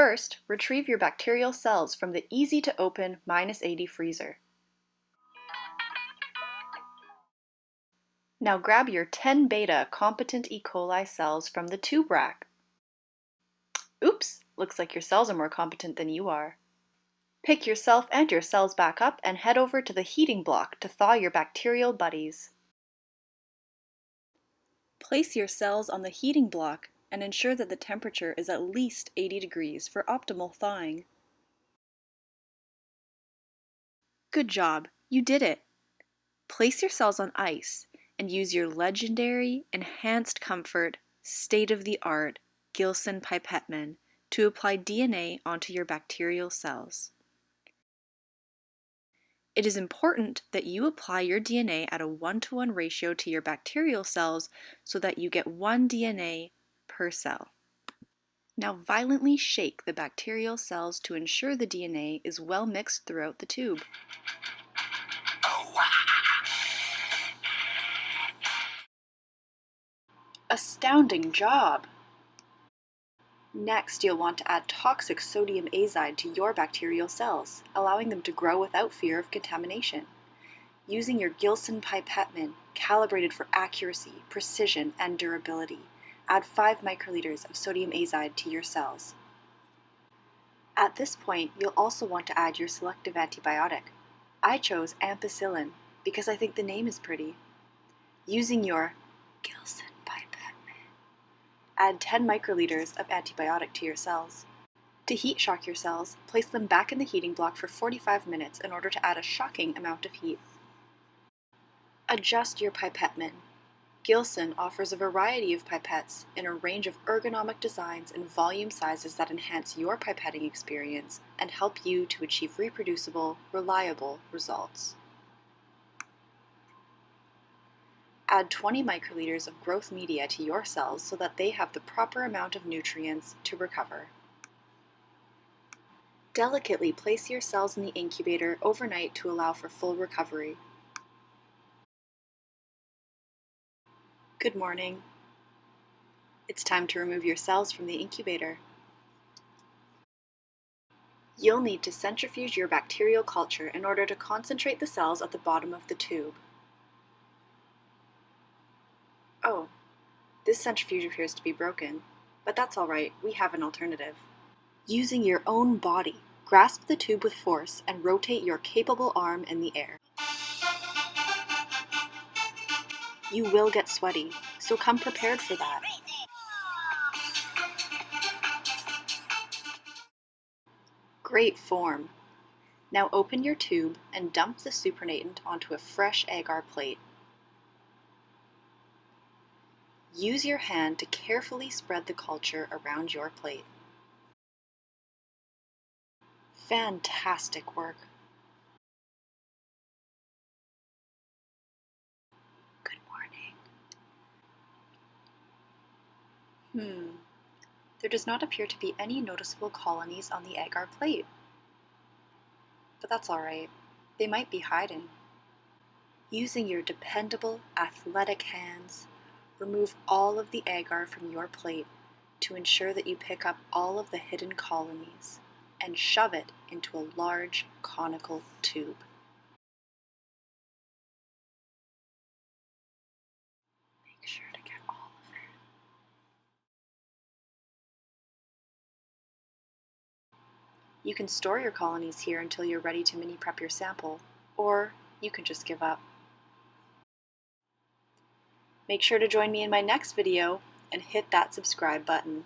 First, retrieve your bacterial cells from the easy-to-open -80 freezer. Now grab your 10 beta competent E. coli cells from the tube rack. Oops, looks like your cells are more competent than you are. Pick yourself and your cells back up and head over to the heating block to thaw your bacterial buddies. Place your cells on the heating block and ensure that the temperature is at least 80 degrees for optimal thawing. Good job, you did it! Place your cells on ice and use your legendary, enhanced comfort, state-of-the-art Gilson pipetteman to apply DNA onto your bacterial cells. It is important that you apply your DNA at a 1-to-1 ratio to your bacterial cells so that you get 1 DNA per cell. Now violently shake the bacterial cells to ensure the DNA is well mixed throughout the tube. Astounding job! Next, you'll want to add toxic sodium azide to your bacterial cells, allowing them to grow without fear of contamination. Using your Gilson pipetteman, calibrated for accuracy, precision, and durability, add 5 microliters of sodium azide to your cells. At this point, you'll also want to add your selective antibiotic. I chose ampicillin because I think the name is pretty. Using your Gilson add 10 microliters of antibiotic to your cells. To heat shock your cells, place them back in the heating block for 45 minutes in order to add a shocking amount of heat. Adjust your pipetteman. Gilson offers a variety of pipettes in a range of ergonomic designs and volume sizes that enhance your pipetting experience and help you to achieve reproducible, reliable results. Add 20 microliters of growth media to your cells so that they have the proper amount of nutrients to recover. Delicately place your cells in the incubator overnight to allow for full recovery. Good morning. It's time to remove your cells from the incubator. You'll need to centrifuge your bacterial culture in order to concentrate the cells at the bottom of the tube. Oh, this centrifuge appears to be broken, but that's all right, we have an alternative. Using your own body, grasp the tube with force and rotate your capable arm in the air. You will get sweaty, so come prepared for that. Great form! Now open your tube and dump the supernatant onto a fresh agar plate. Use your hand to carefully spread the culture around your plate. Fantastic work! Good morning. There does not appear to be any noticeable colonies on the agar plate. But that's alright. They might be hiding. Using your dependable, athletic hands, remove all of the agar from your plate to ensure that you pick up all of the hidden colonies and shove it into a large conical tube. Make sure to get all of it. You can store your colonies here until you're ready to mini prep your sample, or you can just give up. Make sure to join me in my next video and hit that subscribe button.